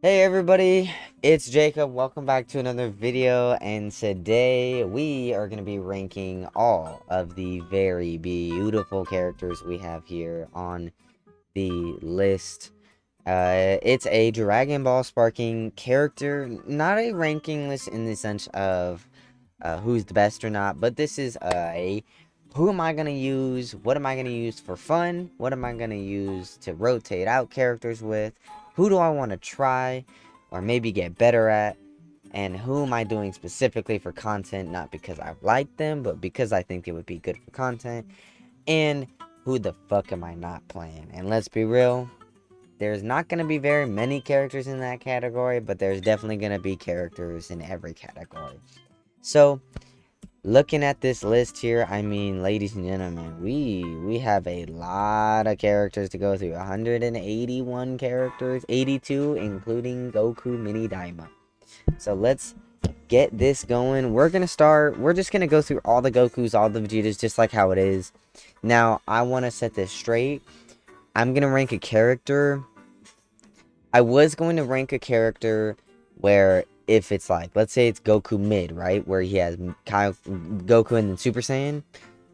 Hey everybody, it's Jacob. Welcome back to another video, and today we are going to be ranking all of the very beautiful characters we have here on the list. It's a Dragon Ball sparking character, not a ranking list in the sense of who's the best or not, but this is a who am I going to use, what am I going to use for fun, what am I going to use to rotate out characters with, who do I want to try or maybe get better at, and who am I doing specifically for content, not because I like them, but because I think it would be good for content, and who the fuck am I not playing. And let's be real, there's not going to be very many characters in that category, but there's definitely going to be characters in every category. So, looking at this list here, I mean, ladies and gentlemen, we have a lot of characters to go through. 181 characters, 82 including Goku Mini Daima. So let's get this going. We're just gonna go through all the Gokus, all the Vegetas, just like how it is. Now, I want to set this straight. I'm gonna rank a character. I was going to rank a character where if it's like, let's say it's Goku mid, right? Where he has Goku and then Super Saiyan.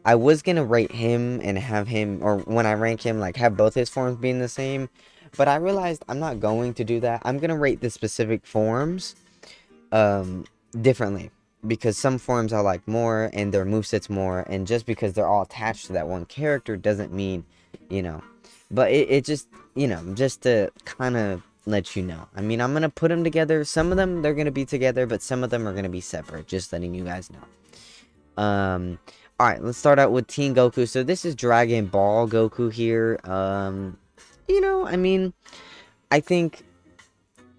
I was going to rate him and have him, or when I rank him, like have both his forms being the same. But I realized I'm not going to do that. I'm going to rate the specific forms differently. Because some forms I like more and their movesets more. And just because they're all attached to that one character doesn't mean, you know. But it just, just to kind of let you know. I mean, I'm going to put them together. Some of them, they're going to be together, but some of them are going to be separate. Just letting you guys know. Alright, let's start out with Teen Goku. So this is Dragon Ball Goku here. I mean, I think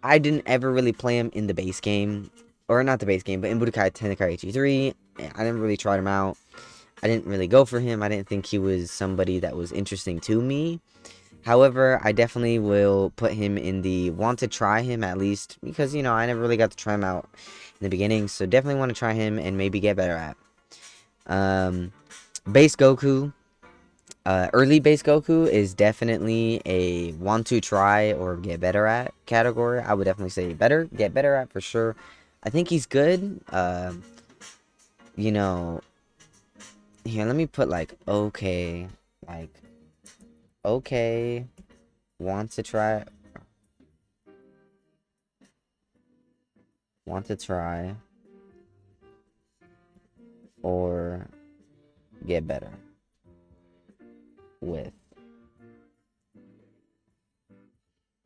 I didn't ever really play him in the base game. Or not the base game, but in Budokai Tenkaichi 3. I didn't really try him out. I didn't really go for him. I didn't think he was somebody that was interesting to me. However, I definitely will put him in the want to try him at least. Because, I never really got to try him out in the beginning. So definitely want to try him and maybe get better at. Base Goku. Early base Goku is definitely a want to try or get better at category. I would definitely say get better at for sure. I think he's good. Here, let me put like okay, want to try, or get better with.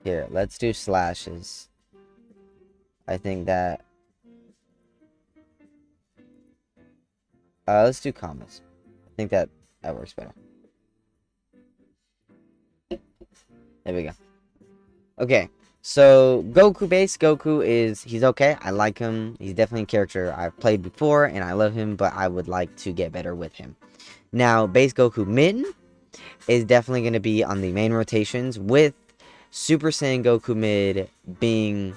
Here, let's do slashes. I think that let's do commas. I think that works better. There we go. Okay, so base Goku he's okay. I like him. He's definitely a character I've played before, and I love him, but I would like to get better with him. Now, base Goku mid is definitely going to be on the main rotations, with Super Saiyan Goku mid being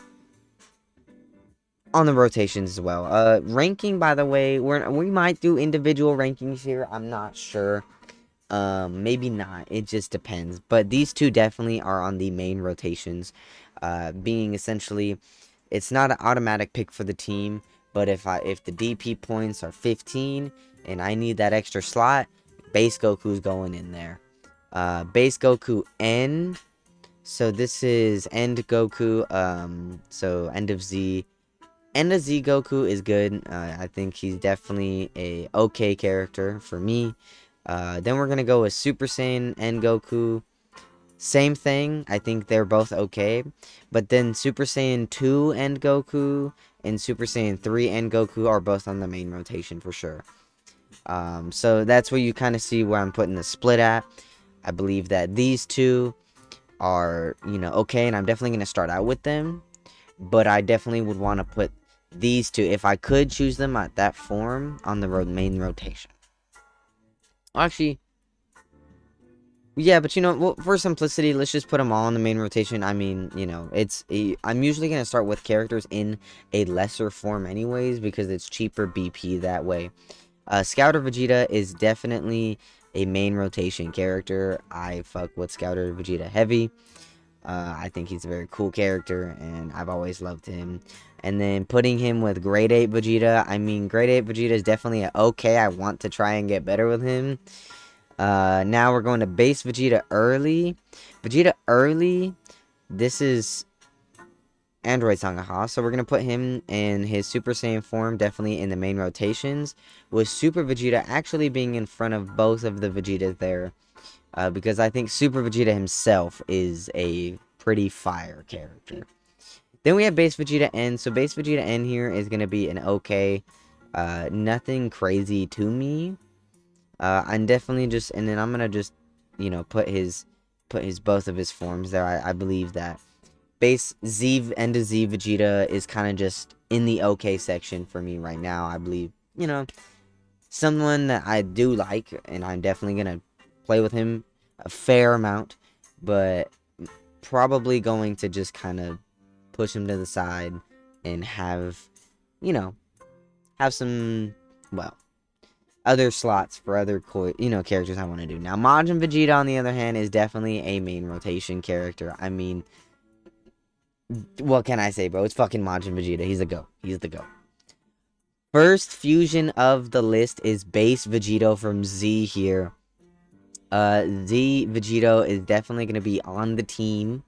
on the rotations as well. Ranking, by the way, we might do individual rankings here. I'm not sure. Maybe not. It just depends. But these two definitely are on the main rotations. Being essentially, it's not an automatic pick for the team. But if the DP points are 15 and I need that extra slot, base Goku's going in there. Base Goku end. So this is end Goku. So end of Z. End of Z Goku is good. I think he's definitely a okay character for me. Then we're gonna go with Super Saiyan and Goku. Same thing. I think they're both okay. But then Super Saiyan 2 and Goku and Super Saiyan 3 and Goku are both on the main rotation for sure. So that's where you kind of see where I'm putting the split at. I believe that these two are, okay, and I'm definitely going to start out with them. But I definitely would want to put these two, if I could choose them at that form, on the main rotation. Actually, yeah, but for simplicity, let's just put them all in the main rotation. I mean, I'm usually going to start with characters in a lesser form anyways, because it's cheaper BP that way. Scouter Vegeta is definitely a main rotation character. I fuck with Scouter Vegeta heavy. I think he's a very cool character, and I've always loved him. And then putting him with Grade 8 Vegeta, I mean, Grade 8 Vegeta is definitely okay. I want to try and get better with him. Now we're going to base Vegeta early. Vegeta early, this is Android Sangaha, so we're going to put him in his Super Saiyan form, definitely in the main rotations, with Super Vegeta actually being in front of both of the Vegetas there, because I think Super Vegeta himself is a pretty fire character. Then we have Base Vegeta N, so Base Vegeta N here is going to be an okay, nothing crazy to me. I'm definitely just, and then I'm going to just, you know, put his both of his forms there. I believe that base Z End of Z Vegeta is kind of just in the okay section for me right now. I believe, you know, someone that I do like, and I'm definitely going to play with him a fair amount, but probably going to just kind of push him to the side and have, you know, have some, well, other slots for other, you know, characters I want to do. Now, Majin Vegeta, on the other hand, is definitely a main rotation character. I mean, what can I say, bro? It's fucking Majin Vegeta. He's the GOAT. He's the GOAT. First fusion of the list is Base Vegito from Z here. Z Vegito is definitely going to be on the team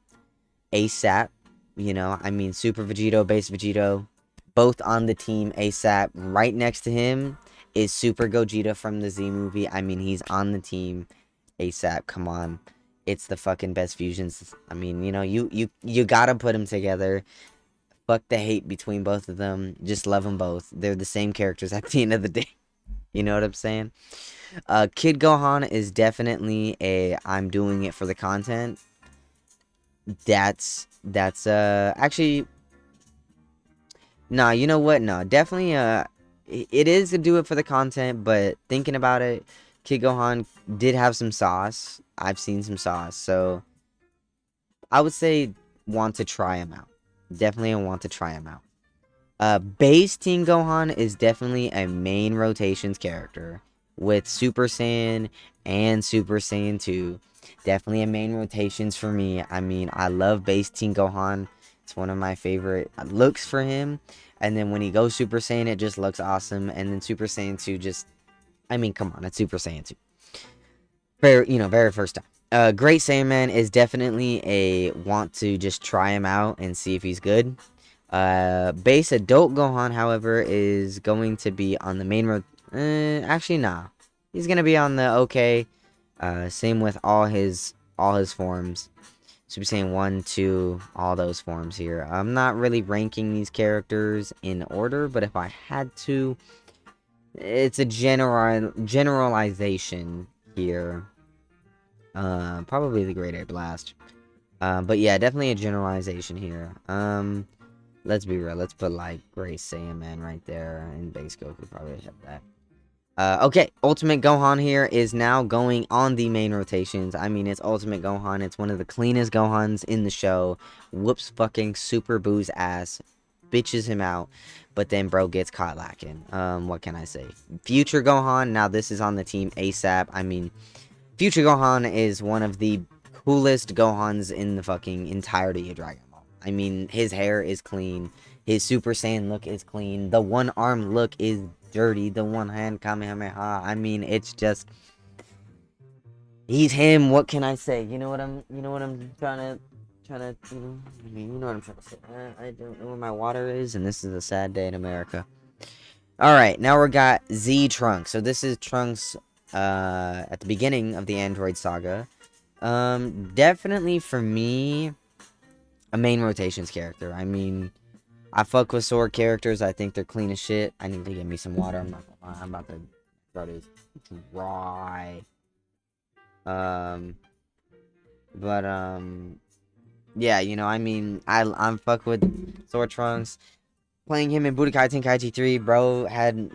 ASAP. You know, I mean, Super Vegito, Base Vegito, both on the team ASAP. Right next to him is Super Gogeta from the Z movie. I mean, he's on the team ASAP. Come on. It's the fucking best fusions. I mean, you know, you gotta put them together. Fuck the hate between both of them. Just love them both. They're the same characters at the end of the day. You know what I'm saying? Kid Gohan is definitely a I'm doing it for the content. That's actually, nah, you know what? No, definitely it is to do it for the content, but thinking about it, Kid Gohan did have some sauce. I've seen some sauce, so I would say want to try him out. Definitely want to try him out. Base Teen Gohan is definitely a main rotations character with Super Saiyan and Super Saiyan 2. Definitely a main rotations for me. I mean, I love Base Teen Gohan. It's one of my favorite looks for him. And then when he goes Super Saiyan, it just looks awesome. And then Super Saiyan 2 just, I mean, come on, it's Super Saiyan 2. Very first time. Great Saiyaman is definitely a want to just try him out and see if he's good. Base Adult Gohan, however, is going to be on the main road. Actually, nah. He's gonna be on the okay. Same with all his forms. Super Saiyan 1, 2, all those forms here. I'm not really ranking these characters in order, but if I had to, it's a generalization here. Probably the Great Air Blast. But yeah, definitely a generalization here. Let's be real. Let's put, like, Great Saiyaman right there. And Base Goku probably have that. Okay. Ultimate Gohan here is now going on the main rotations. I mean, it's Ultimate Gohan. It's one of the cleanest Gohans in the show. Whoops fucking Super Boo's ass. Bitches him out. But then bro gets caught lacking. What can I say? Future Gohan. Now, this is on the team ASAP. I mean, Future Gohan is one of the coolest Gohans in the fucking entirety of Dragon Ball. I mean, his hair is clean. His Super Saiyan look is clean. The one arm look is dirty. The one hand Kamehameha. I mean, it's just, he's him. What can I say? You know what I'm trying to, you know what I'm trying to say. I don't know where my water is, and this is a sad day in America. Alright, now we got Z Trunks. So this is Trunks at the beginning of the Android saga. Definitely for me, a main rotations character. I mean, I fuck with sword characters. I think they're clean as shit. I need to get me some water. I'm not gonna lie. I'm about to throw this dry. Yeah, you know, I mean, I'm fuck with sword Trunks. Playing him in Budokai Tenkaichi 3, bro, had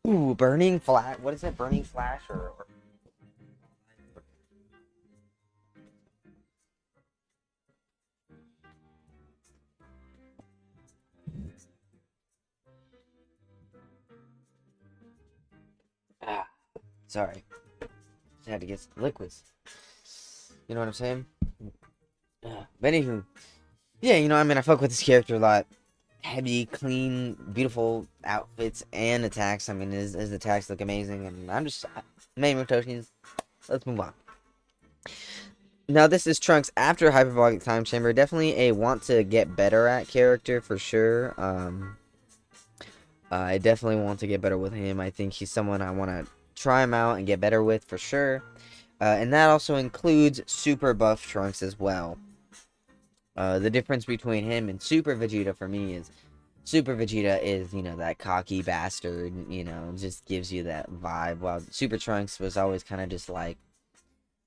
Burning Flash. What is it? Burning Flash or sorry. Just had to get some liquids. You know what I'm saying? But anywho, yeah, you know, I mean, I fuck with this character a lot. Heavy, clean, beautiful outfits and attacks. I mean, his attacks look amazing, and I'm just main rotations. Let's move on. Now, this is Trunks after Hyperbolic Time Chamber. Definitely a want to get better at character for sure. I definitely want to get better with him. I think he's someone I want to try him out and get better with for sure. And that also includes Super Buff Trunks as well. The difference between him and Super Vegeta for me is Super Vegeta is, you know, that cocky bastard, you know, just gives you that vibe. While Super Trunks was always kind of just like,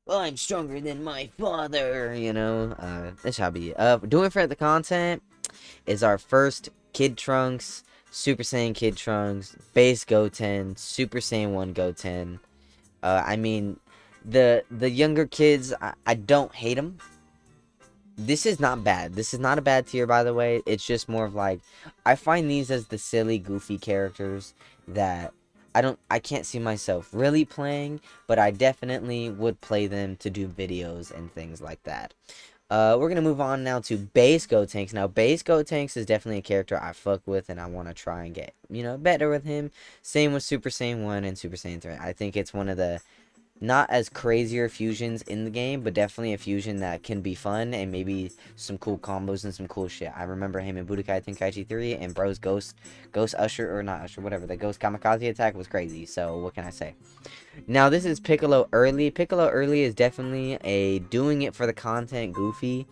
well, I'm stronger than my father, you know. This shall be. Doing for the content is our first Kid Trunks, Super Saiyan Kid Trunks, Base Goten, Super Saiyan 1 Goten. I mean, the younger kids, I don't hate them. This is not bad. This is not a bad tier, by the way. It's just more of like, I find these as the silly, goofy characters that I can't see myself really playing, but I definitely would play them to do videos and things like that. We're going to move on now to Base Gotenks. Now, Base Gotenks is definitely a character I fuck with and I want to try and get, you know, better with him. Same with Super Saiyan 1 and Super Saiyan 3. I think it's one of the not as crazier fusions in the game, but definitely a fusion that can be fun and maybe some cool combos and some cool shit. I remember him in Budokai Tenkaichi 3 and Bro's Ghost Usher, or not Usher, whatever, the Ghost Kamikaze attack was crazy, so what can I say? Now, this is Piccolo Early. Piccolo Early is definitely a doing it for the content goofy.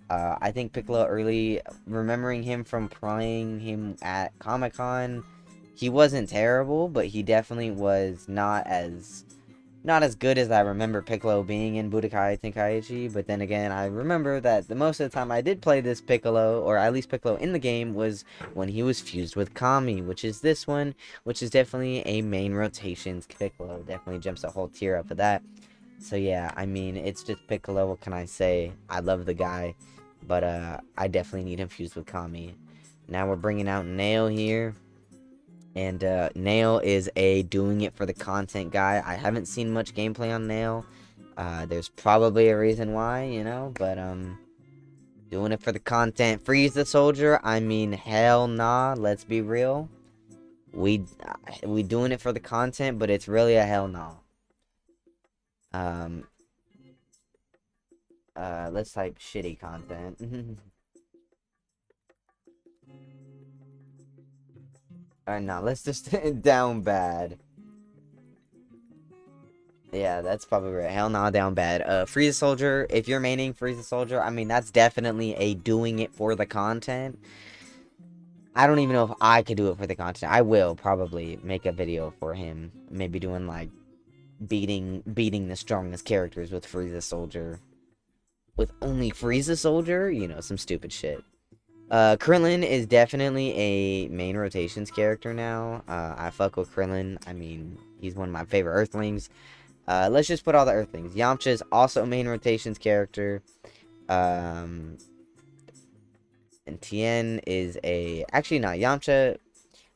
I think Piccolo Early, remembering him from playing him at Comic-Con, he wasn't terrible, but he definitely was not as good as I remember Piccolo being in Budokai Tenkaichi, but then again, I remember that the most of the time I did play this Piccolo, or at least Piccolo in the game, was when he was fused with Kami, which is this one, which is definitely a main rotations Piccolo. Definitely jumps a whole tier up for that. So yeah, I mean, it's just Piccolo, what can I say? I love the guy, but I definitely need him fused with Kami. Now we're bringing out Nail here. And Nail is a doing it for the content guy. I haven't seen much gameplay on Nail. There's probably a reason why, you know, but doing it for the content. Freeze the soldier. I mean, hell nah. Let's be real. We doing it for the content, but it's really a hell nah. Let's type shitty content. Alright, no, let's just down bad. Yeah, that's probably right. Hell nah, down bad. Freeze the soldier. If you're maining Freeze the soldier, I mean, that's definitely a doing it for the content. I don't even know if I could do it for the content. I will probably make a video for him. Maybe doing, like, beating the strongest characters with Freeze the soldier. With only Freeze the soldier? You know, some stupid shit. Krillin is definitely a main rotations character now. I fuck with Krillin. I mean, he's one of my favorite Earthlings. Let's just put all the Earthlings. Yamcha is also a main rotations character. And Tien is a... Actually, not. Yamcha...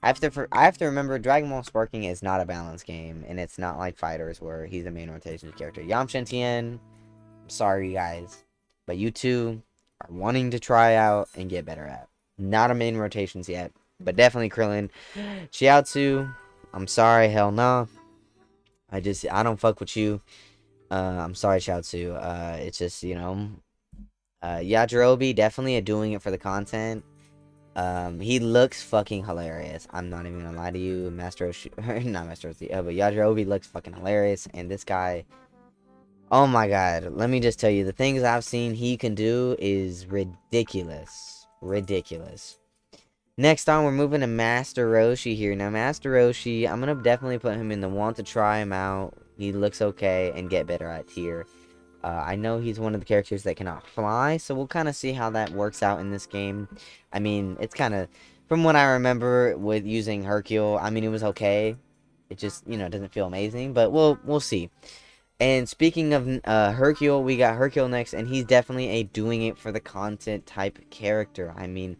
I have to remember, Dragon Ball Sparking is not a balanced game. And it's not like Fighters where he's a main rotations character. Yamcha and Tien... I'm sorry, guys. But you two are wanting to try out and get better at. Not a main rotations yet. But definitely Krillin. Chiaotzu... I'm sorry, hell no. I don't fuck with you. I'm sorry, Chiaotzu. It's just, you know, Yajirobe, definitely doing it for the content. He looks fucking hilarious. I'm not even gonna lie to you, Master Oshi, not Master Oshi, but Yajirobe looks fucking hilarious, and this guy, oh my god, let me just tell you, the things I've seen he can do is ridiculous. Ridiculous. Next on, we're moving to Master Roshi here. Now, Master Roshi, I'm going to definitely put him in the want to try him out. He looks okay and get better at tier. I know he's one of the characters that cannot fly, so we'll kind of see how that works out in this game. I mean, it's kind of, from what I remember with using Hercule, I mean, it was okay. It just, you know, doesn't feel amazing, but we'll see. And speaking of Hercule, we got Hercule next, and he's definitely a doing it for the content type character. I mean...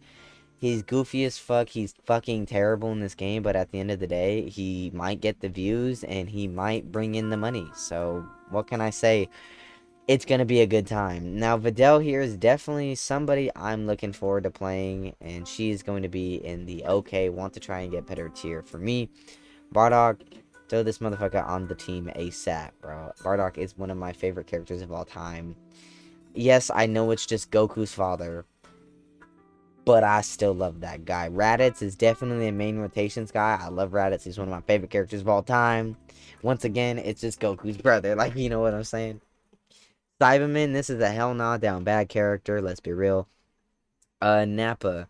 He's goofy as fuck. He's fucking terrible in this game, but at the end of the day, he might get the views and he might bring in the money. So, what can I say? it's gonna be a good time. Now, Videl here is definitely somebody I'm looking forward to playing, and she's going to be in the okay, want to try and get better tier for me. Bardock, throw this motherfucker on the team ASAP, bro. Bardock is one of my favorite characters of all time. Yes, I know it's just Goku's father, but I still love that guy. Raditz is definitely a main rotations guy. I love Raditz. He's one of my favorite characters of all time. Once again, it's just Goku's brother. Like, you know what I'm saying? Cyberman, this is a hell nah down bad character. Let's be real. Nappa.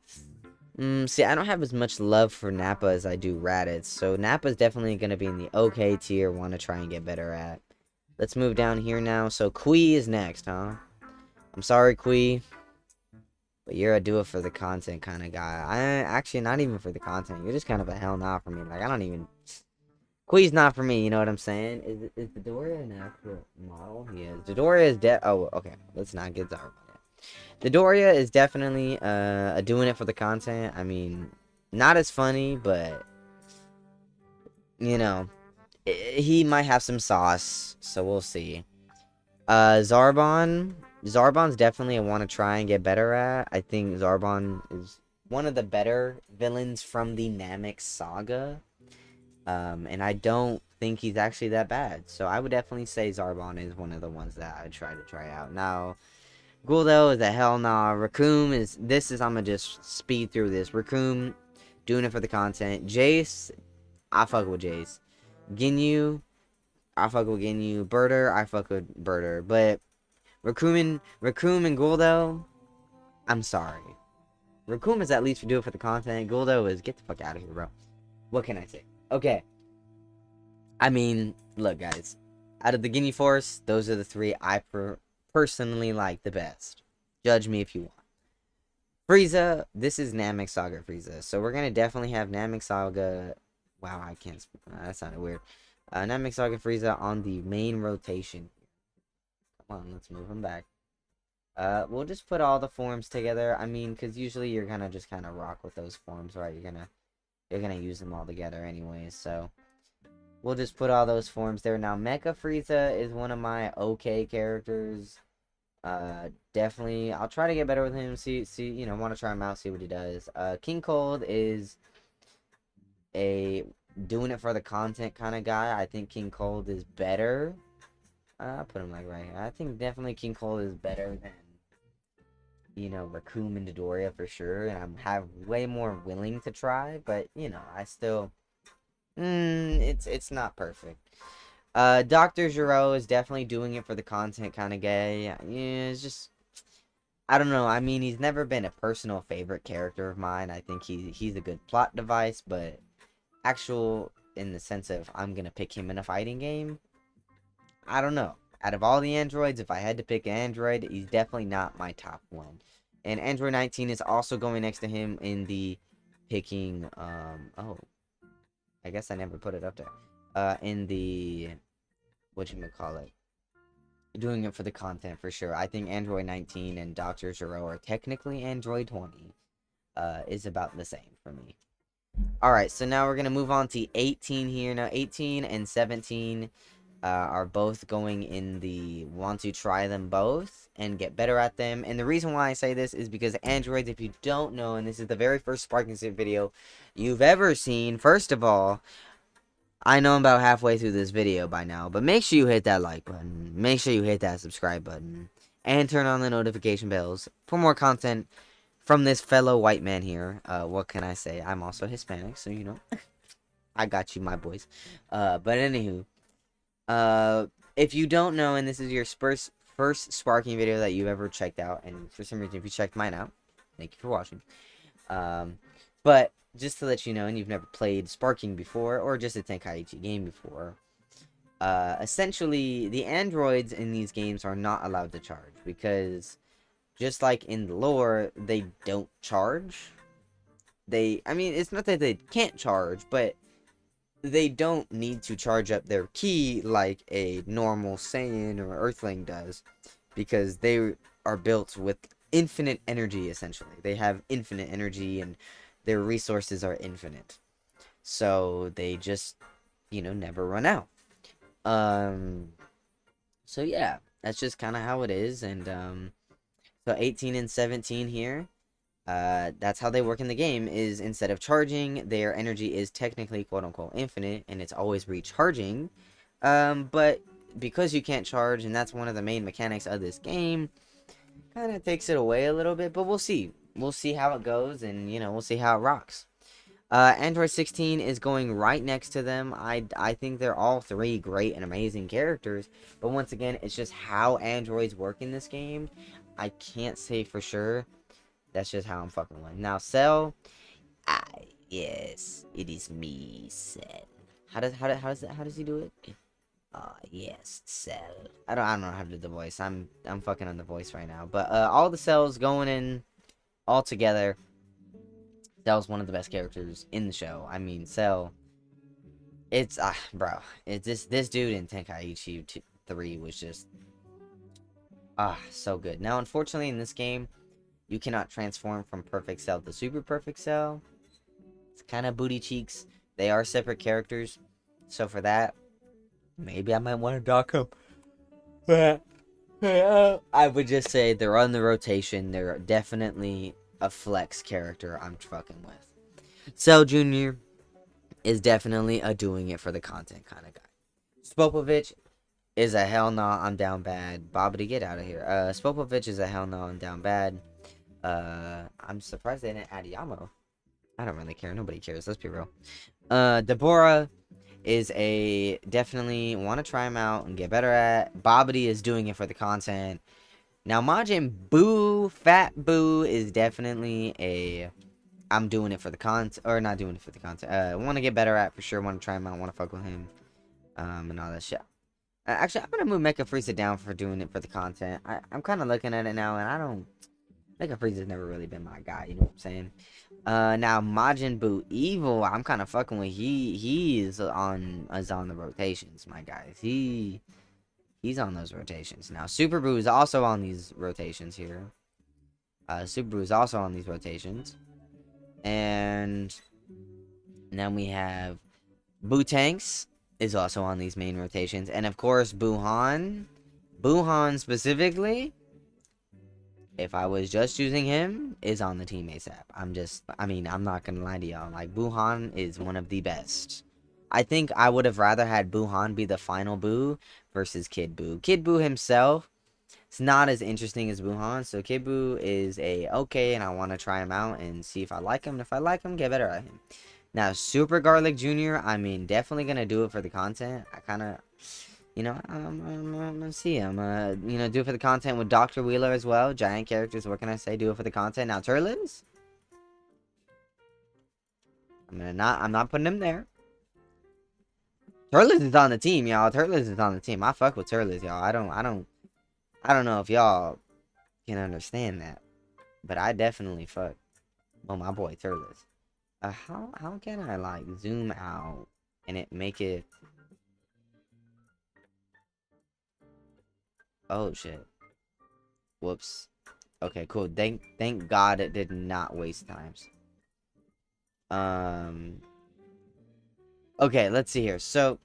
See, I don't have as much love for Nappa as I do Raditz. So Nappa's definitely going to be in the okay tier. Want to try and get better at. Let's move down here now. So Kui is next, huh? I'm sorry, Kui. But you're a do it for the content kind of guy. I actually not even for the content. You're just kind of a hell nah for me. Like, I don't even. Quee's not for me, you know what I'm saying? Is Dodoria an actual model? He is. Dodoria is oh, okay. Let's not get dark on it. Dodoria is definitely doing it for the content. I mean, not as funny, but you know, he might have some sauce, so we'll see. Zarbon. Zarbon's definitely a want to try and get better at. I think Zarbon is one of the better villains from the Namek saga. And I don't think he's actually that bad. So I would definitely say Zarbon is one of the ones that I'd try out. Now, Guldo is a hell nah. Raccoon is, I'm gonna just speed through this. Raccoon, doing it for the content. Jace, I fuck with Jace. Ginyu, I fuck with Ginyu. Birder, I fuck with Birder. But Raccoon and Guldo, I'm sorry. Raccoon is at least do it for the content. Guldo is, get the fuck out of here, bro. What can I say? Okay. I mean, look, guys. Out of the Guinea Force, those are the three I personally like the best. Judge me if you want. Frieza, this is Namek Saga Frieza. So we're going to definitely have Namek Saga. Wow, I can't. That sounded weird. Namek Saga Frieza on the main rotation. Come on, let's move him back. We'll just put all the forms together. I mean, because usually you're going to just kind of rock with those forms, right? You're gonna use them all together anyways, so we'll just put all those forms there. Now, Mecha Frieza is one of my okay characters. Definitely, I'll try to get better with him. See, you know, want to try him out, see what he does. King Cold is a doing it for the content kind of guy. I think King Cold is better. I'll put him like right here. I think definitely King Cold is better than, you know, Raccoon and Dodoria for sure. And I'm way more willing to try, but you know, I still. It's not perfect. Dr. Giro is definitely doing it for the content kind of guy. Yeah, it's just, I don't know. I mean, he's never been a personal favorite character of mine. I think he's a good plot device, but actual in the sense of I'm gonna pick him in a fighting game, I don't know. Out of all the androids, if I had to pick an android, he's definitely not my top one. And Android 19 is also going next to him in the picking, oh, I guess I never put it up there. In the, whatchamacallit, doing it for the content for sure. I think Android 19 and Dr. Giro are technically Android 20. Is about the same for me. Alright, so now we're going to move on to 18 here. Now, 18 and 17 are both going in the want to try them both and get better at them. And the reason why I say this is because androids, if you don't know, and this is the very first Sparking Sim video you've ever seen, first of all, I know I'm about halfway through this video by now, but make sure you hit that like button, make sure you hit that subscribe button, and turn on the notification bells for more content from this fellow white man here. What can I say? I'm also Hispanic, so you know, I got you, my boys. But anywho, if you don't know, and this is your first Sparking video that you've ever checked out, and for some reason if you checked mine out, thank you for watching. But just to let you know, and you've never played Sparking before, or just a Tenkaichi game before, essentially, the androids in these games are not allowed to charge, because, just like in the lore, they don't charge. I mean, it's not that they can't charge, but they don't need to charge up their ki like a normal Saiyan or Earthling does, because they are built with infinite energy, essentially. They have infinite energy, and their resources are infinite. So they just, you know, never run out. So yeah. That's just kind of how it is. And so 18 and 17 here. That's how they work in the game, is instead of charging, their energy is technically quote-unquote infinite, and it's always recharging. But because you can't charge, and that's one of the main mechanics of this game, kind of takes it away a little bit, but we'll see. We'll see how it goes, and, you know, we'll see how it rocks. Android 16 is going right next to them. I think they're all three great and amazing characters, but once again, it's just how androids work in this game. I can't say for sure. That's just how I'm fucking with. Now, Cell, yes, it is me, Cell. How does he do it? Yes, Cell. I don't know how to do the voice. I'm fucking on the voice right now. But all the cells going in all together. Cell's one of the best characters in the show. I mean, Cell. It's bro. It's this dude in Tenkaichi 3 was just so good. Now, unfortunately, in this game, you cannot transform from Perfect Cell to Super Perfect Cell. It's kind of booty cheeks. They are separate characters, so for that, maybe I might want to dock them. I would just say they're on the rotation. They're definitely a flex character I'm fucking with. Cell Jr. is definitely a doing it for the content kind of guy. Spopovich is a hell no, I'm down bad. Bobbity, get out of here. Spopovich is a hell no, I'm down bad. I'm surprised they didn't add Yamo. I don't really care. Nobody cares. Let's be real. Deborah is a definitely want to try him out and get better at. Bobbity is doing it for the content. Now, Majin Buu, Fat Buu is definitely a I'm doing it for the content, or not doing it for the content. Want to get better at for sure. Want to try him out. Want to fuck with him. And all that shit. Actually, I'm gonna move Mecha Frieza down for doing it for the content. I'm kind of looking at it now, and I don't. Mecha Frieza's never really been my guy. You know what I'm saying? Now Majin Buu Evil, I'm kind of fucking with. He is on the rotations, my guys. He's on those rotations. Now Super Buu is also on these rotations here. Super Buu is also on these rotations. And then we have Buu Tanks is also on these main rotations. And of course, Buhan. Buhan specifically, if I was just choosing him, is on the team ASAP. I'm not gonna lie to y'all. Like, Buhan is one of the best. I think I would have rather had Buhan be the final Buu versus Kid Buu. Kid Buu himself, it's not as interesting as Buhan. So Kid Buu is okay, and I want to try him out and see if I like him. And if I like him, get better at him. Now, Super Garlic Jr., definitely gonna do it for the content. I kind of, I'm gonna see him. Do it for the content with Dr. Wheeler as well. Giant characters, what can I say? Do it for the content. Now, Turles, I'm not putting him there. Turles is on the team, y'all. Turles is on the team. I fuck with Turles, y'all. I don't know if y'all can understand that, but I definitely fuck with my boy Turles. How can I like zoom out and it make it? Oh shit! Whoops. Okay, cool. Thank God it did not waste times. Okay, let's see here. So,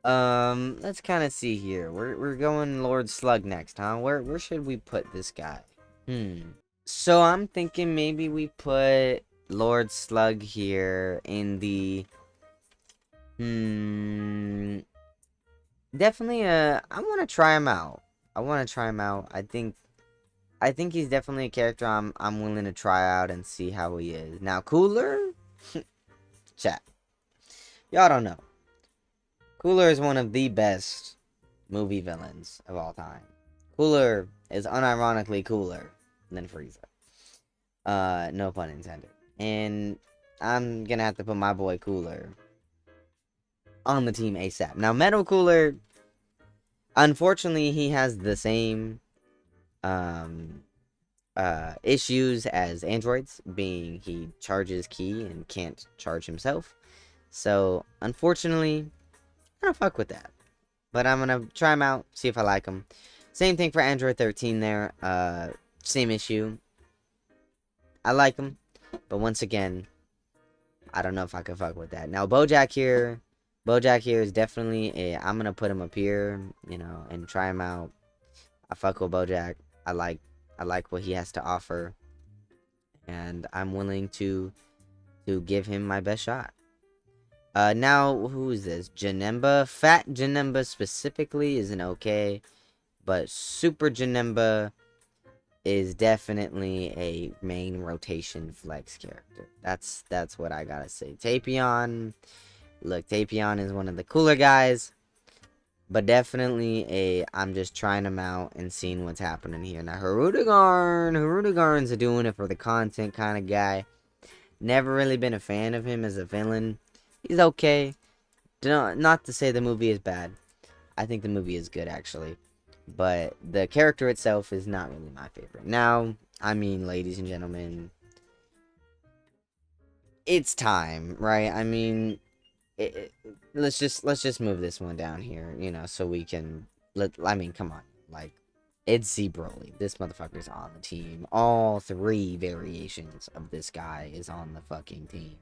let's kind of see here. We're going Lord Slug next, huh? Where should we put this guy? So I'm thinking maybe we put Lord Slug here in the definitely I want to try him out. I think he's definitely a character I'm willing to try out and see how he is. Now Cooler, chat. Y'all don't know. Cooler is one of the best movie villains of all time. Cooler is unironically cooler than Frieza. No pun intended. And I'm gonna have to put my boy Cooler on the team ASAP. Now, Metal Cooler, unfortunately, he has the same issues as androids, being he charges ki and can't charge himself. So, unfortunately, I don't fuck with that. But I'm gonna try him out, see if I like him. Same thing for Android 13 there. Same issue. I like him, but once again, I don't know if I can fuck with that. Now, Bojack here. Bojack here is definitely I'm gonna put him up here, you know, and try him out. I fuck with Bojack. I like what he has to offer, and I'm willing to give him my best shot. Now who is this? Janemba. Fat Janemba specifically isn't okay, but Super Janemba is definitely a main rotation flex character. That's what I gotta say. Tapion, look, Tapion is one of the cooler guys, but definitely I'm just trying him out and seeing what's happening here. Now Hirudegarn's a doing it for the content kind of guy. Never really been a fan of him as a villain. He's okay. Not to say the movie is bad. I think the movie is good, actually. But the character itself is not really my favorite. Now, I mean, ladies and gentlemen, it's time, right? I mean, let's just move this one down here, you know, so we can I mean, come on, like, it's Z Broly. This motherfucker's on the team. All 3 variations of this guy is on the fucking team.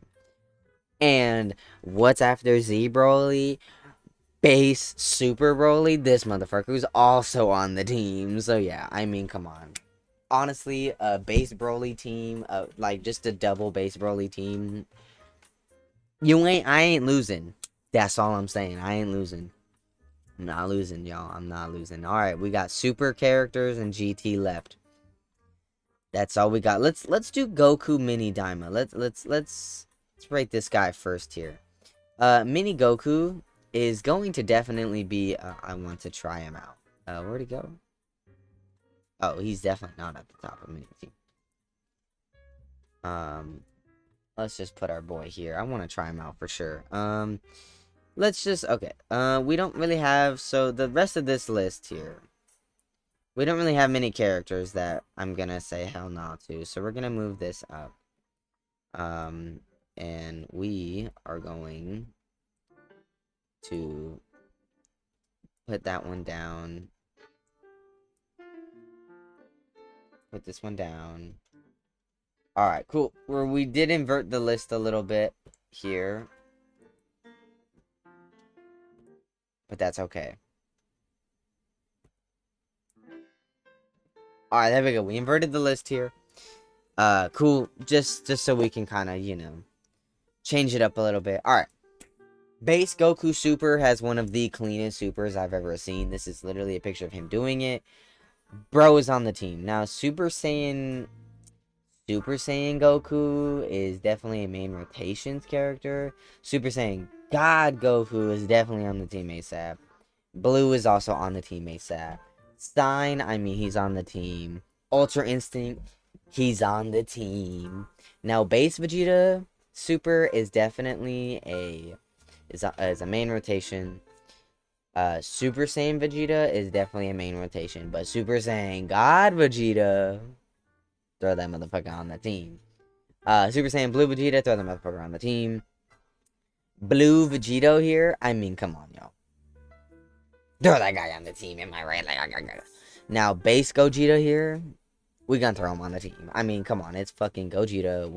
And what's after Z Broly? Base Super Broly. This motherfucker's also on the team. So yeah, I mean, come on. Honestly, a base Broly team, like just a double base Broly team, I ain't losing. That's all I'm saying. I ain't losing. I'm not losing, y'all. I'm not losing. All right, we got super characters and GT left. That's all we got. Let's do Goku Mini Daima. Let's rate this guy first here. Mini Goku is going to definitely be. I want to try him out. Where'd he go? Oh, he's definitely not at the top of Mini Team. Let's just put our boy here. I want to try him out for sure. Let's just okay. We don't really have the rest of this list here. We don't really have many characters that I'm gonna say hell no to. So we're gonna move this up. And we are going to put that one down. Put this one down. Alright, cool. We did invert the list a little bit here. But that's okay. Alright, there we go. We inverted the list here. Cool. Just so we can kind of, you know, change it up a little bit. Alright. Base Goku Super has one of the cleanest supers I've ever seen. This is literally a picture of him doing it. Bro is on the team. Now, Super Saiyan Goku is definitely a main rotations character. Super Saiyan God Goku is definitely on the team ASAP. Blue is also on the team ASAP. Stein, I mean, he's on the team. Ultra Instinct, he's on the team. Now, Base Vegeta Super is definitely a main rotation. Super Saiyan Vegeta is definitely a main rotation, but Super Saiyan God Vegeta, throw that motherfucker on the team. Super Saiyan Blue Vegeta, throw that motherfucker on the team. Blue Vegito here, I mean, come on, y'all. Throw that guy on the team, am I right? Now, Base Gogeta here, we gonna throw him on the team. I mean, come on, it's fucking Gogeta.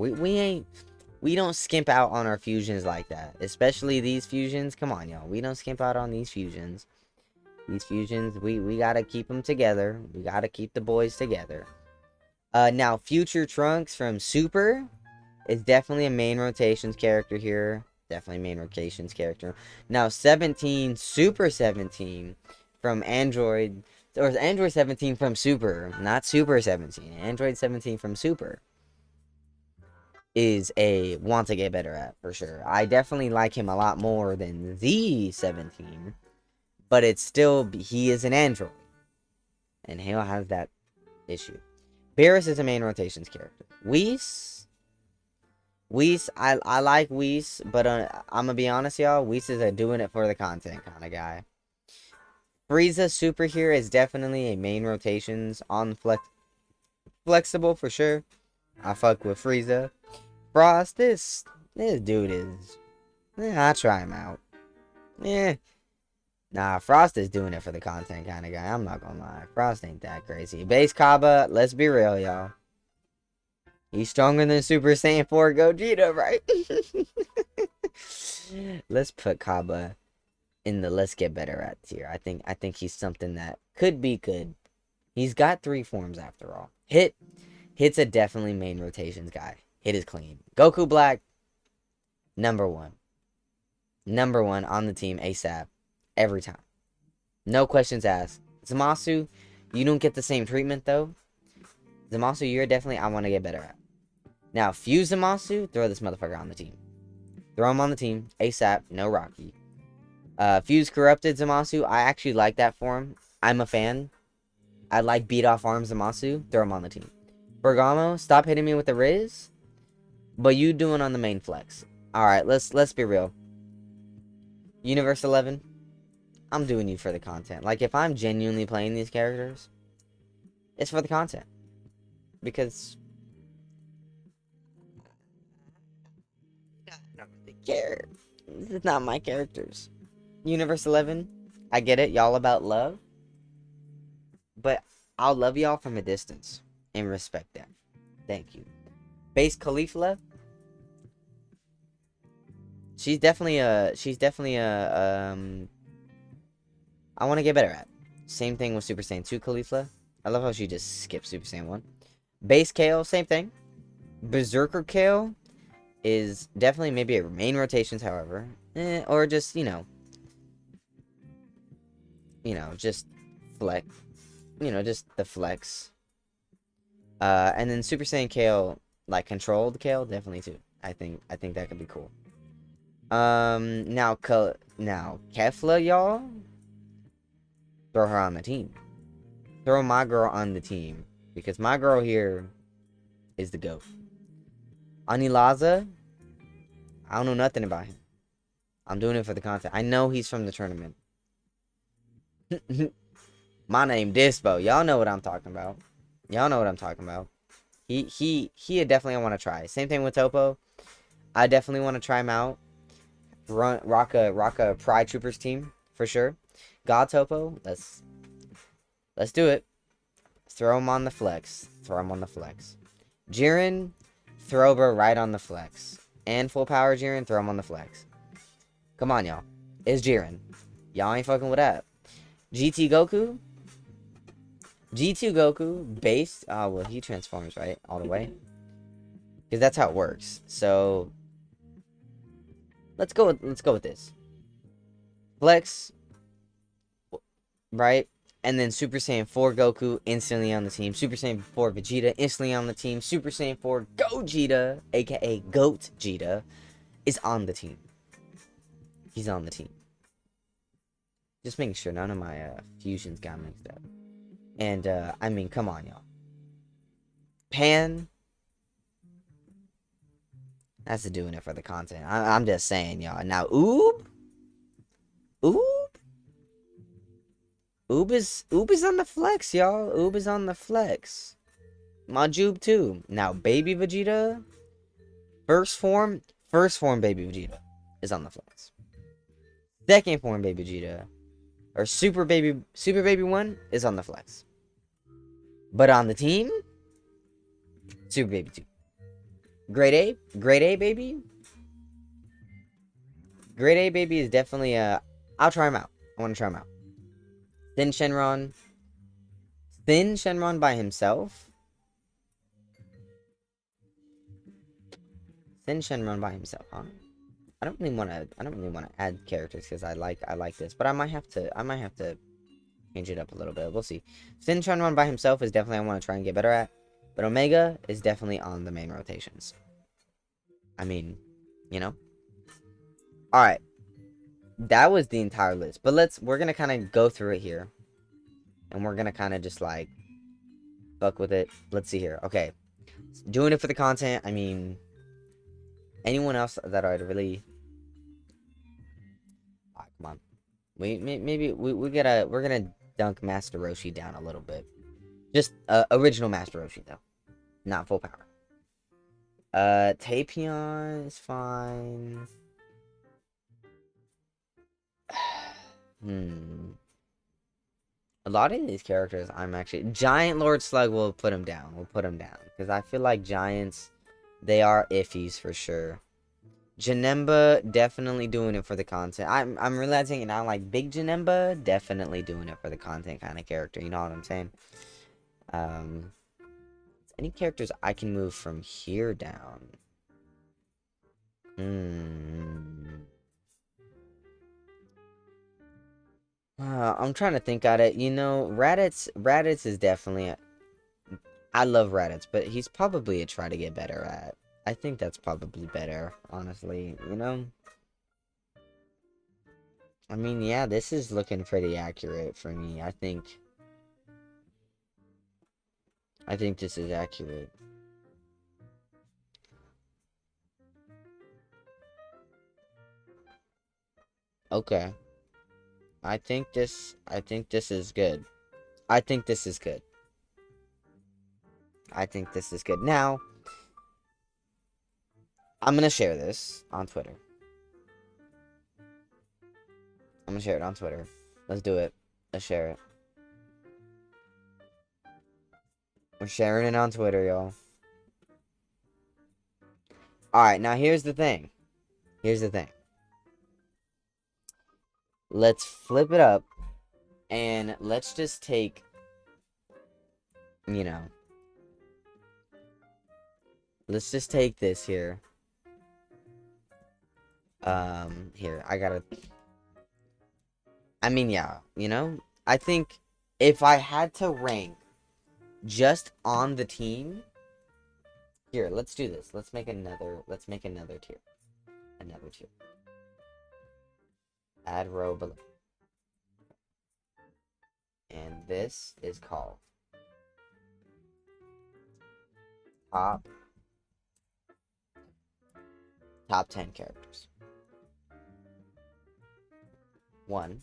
We don't skimp out on our fusions like that. Especially these fusions. Come on, y'all. We don't skimp out on these fusions. These fusions, we gotta keep them together. We gotta keep the boys together. Now, Future Trunks from Super is definitely a main rotations character here. Definitely main rotations character. Now, 17, Super 17 from Android. Or Android 17 from Super. Not Super 17. Android 17 from Super is a want to get better at, for sure. I definitely like him a lot more than the 17. But it's still, he is an Android. And Hale has that issue. Beerus is a main rotations character. Whis, I like Whis, but I'm gonna be honest, y'all. Whis is a doing it for the content kind of guy. Frieza Super here is definitely a main rotations on flexible for sure. I fuck with Frieza. Frost, this dude is, I'll try him out. Nah, Frost is doing it for the content kind of guy. I'm not gonna lie. Frost ain't that crazy. Base Kaba, let's be real, y'all. He's stronger than Super Saiyan 4 Gogeta, right? Let's put Kaba in the let's get better at tier. I think he's something that could be good. He's got 3 forms after all. Hit's a definitely main rotations guy. Hit is clean. Goku Black, number 1. Number 1 on the team ASAP. Every time. No questions asked. Zamasu, you don't get the same treatment though. Zamasu, you're definitely I want to get better at. Now, Fuse Zamasu, throw this motherfucker on the team. Throw him on the team. ASAP, no Rocky. Fuse Corrupted Zamasu, I actually like that form. I'm a fan. I like beat off arm Zamasu. Throw him on the team. Bergamo, stop hitting me with the Riz. But you doing on the main flex. Alright, let's be real. Universe 11, I'm doing you for the content. Like, if I'm genuinely playing these characters, it's for the content. Because I don't really care. This is not my characters. Universe 11, I get it. Y'all about love. But I'll love y'all from a distance. And respect that. Thank you. Base Khalifa. She's definitely a I want to get better at. Same thing with Super Saiyan 2 Khalifa. I love how she just skips Super Saiyan 1. Base Kale, same thing. Berserker Kale is definitely maybe a main rotations, however. Or just, just flex. Just the flex. And then Super Saiyan Kale, like controlled Kale, definitely too. I think that could be cool. Now Kefla, y'all. Throw her on the team. Throw my girl on the team. Because my girl here is the GOAT. Anilaza, I don't know nothing about him. I'm doing it for the content. I know he's from the tournament. My name Dispo. Y'all know what I'm talking about. Y'all know what I'm talking about. He definitely I want to try. Same thing with Topo. I definitely want to try him out. Rock a Pride Troopers team for sure. God Topo, let's do it. Throw him on the flex. Throw him on the flex. Jiren, throw her right on the flex. And full power Jiren, throw him on the flex. Come on, y'all. It's Jiren. Y'all ain't fucking with that. GT Goku. G2 Goku, base. Well, he transforms, right? All the way. Because that's how it works. So let's go with this. Flex, right? And then Super Saiyan 4 Goku instantly on the team. Super Saiyan 4 Vegeta instantly on the team. Super Saiyan 4 Gogeta, aka Goat Jita, is on the team. He's on the team. Just making sure none of my fusions got mixed up. And I mean, come on, y'all. Pan. That's doing it for the content. I'm just saying, y'all. Now, Oob is on the flex, y'all. Oob is on the flex. Majub too. Now, Baby Vegeta, first form Baby Vegeta is on the flex. Second form Baby Vegeta, or Super Baby 1 is on the flex. But on the team, Super Baby 2. Grade A baby. Grade A baby is definitely I'll try him out. I want to try him out. Thin Shenron by himself. Thin Shenron by himself, huh? I don't really want to add characters because I like this, but I might have to change it up a little bit. We'll see. Thin Shenron by himself is definitely I want to try and get better at. But Omega is definitely on the main rotations. I mean, Alright. That was the entire list. But we're going to kind of go through it here. And we're going to kind of just like fuck with it. Let's see here. Okay. Doing it for the content. I mean, anyone else that I'd really... Alright, come on. Maybe we're going to dunk Master Roshi down a little bit. Just original Master Roshi though. Not full power. Tapion is fine. A lot of these characters I'm actually... Giant Lord Slug will put him down. We'll put him down. Because I feel like Giants, they are iffies for sure. Janemba definitely doing it for the content. I'm realizing it now, like Big Janemba definitely doing it for the content kind of character. You know what I'm saying? Um, any characters I can move from here down? I'm trying to think at it. You know, Raditz is definitely. I love Raditz, but he's probably a try to get better at. I think that's probably better, honestly. You know. I mean, yeah, this is looking pretty accurate for me. I think this is accurate. Okay. I think this is good. I think this is good. I think this is good. Now, I'm gonna share this on Twitter. I'm gonna share it on Twitter. Let's do it. Let's share it. We're sharing it on Twitter, y'all. Alright, now here's the thing. Here's the thing. Let's flip it up. And let's just take, you know. Let's just take this here. Here, I mean, yeah, you know? I think if I had to rank just on the team. Here, let's do this. Let's make another tier. Another tier. Add row below. And this is called top 10 characters. 1,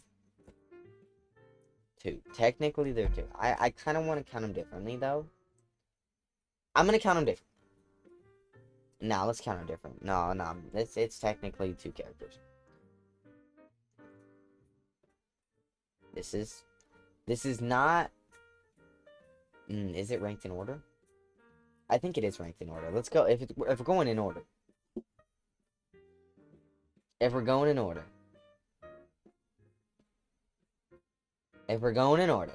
2. Technically, they're 2. I kind of want to count them differently, though. I'm going to count them different. Now, let's count them different. No. It's technically 2 characters. This is not... is it ranked in order? I think it is ranked in order. Let's go. If we're going in order. If we're going in order. If we're going in order.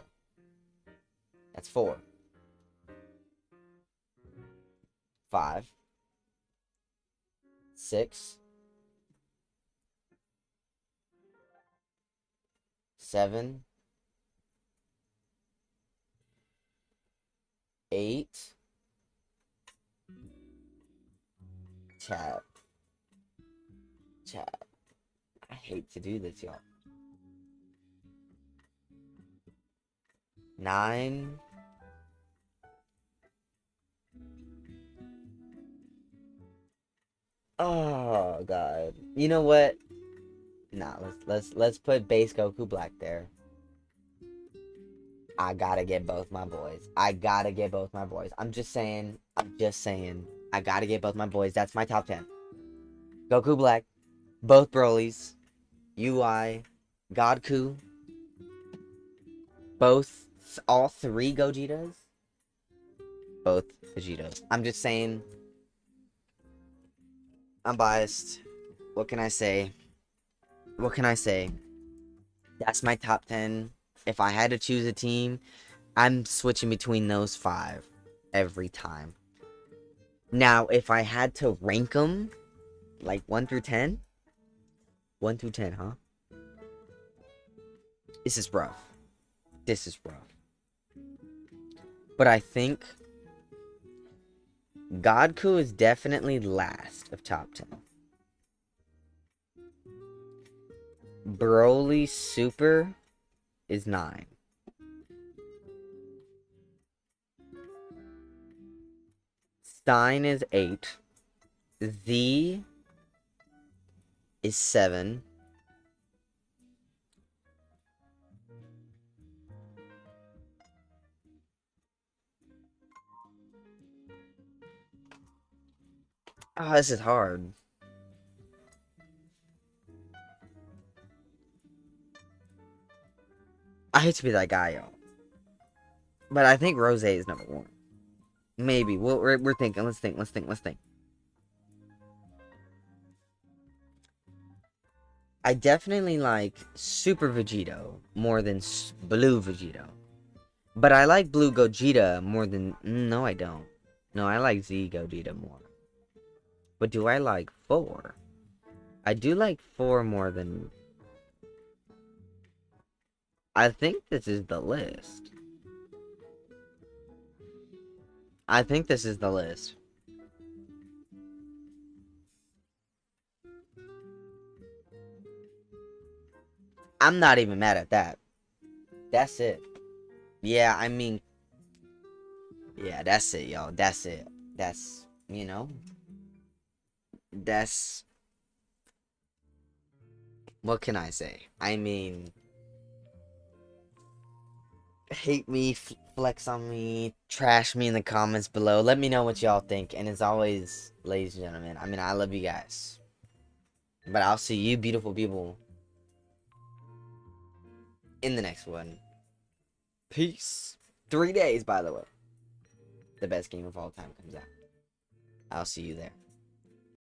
That's 4. 5. 6. 7. 8. Chat. I hate to do this, y'all. 9. Oh god. You know what? Nah, let's put base Goku Black there. I gotta get both my boys. I'm just saying. I gotta get both my boys. That's my top 10. Goku Black, both Brolys, UI, Godku, all 3 Gojitas, both Vegetos. I'm just saying. I'm biased. What can I say? That's my top 10. If I had to choose a team, I'm switching between those 5 every time. Now, if I had to rank them, like 1 through 10? 1 through 10, huh? This is rough. But I think Godku is definitely last of top 10. Broly Super is 9. Stein is 8. Z is 7. Oh, this is hard. I hate to be that guy, y'all. But I think Rose is number 1. Maybe. We're thinking. Let's think. I definitely like Super Vegito more than Blue Vegito. But I like Blue Gogeta more than... No, I don't. No, I like Z Gogeta more. But do I like 4? I do like 4 more than... I think this is the list. I think this is the list. I'm not even mad at that. That's it. Yeah, I mean... Yeah, that's it, yo. That's it. That's, you know... That's... What can I say? I mean... Hate me, flex on me, trash me in the comments below. Let me know what y'all think. And as always, ladies and gentlemen, I mean, I love you guys. But I'll see you beautiful people in the next one. Peace. 3 days, by the way. The best game of all time comes out. I'll see you there.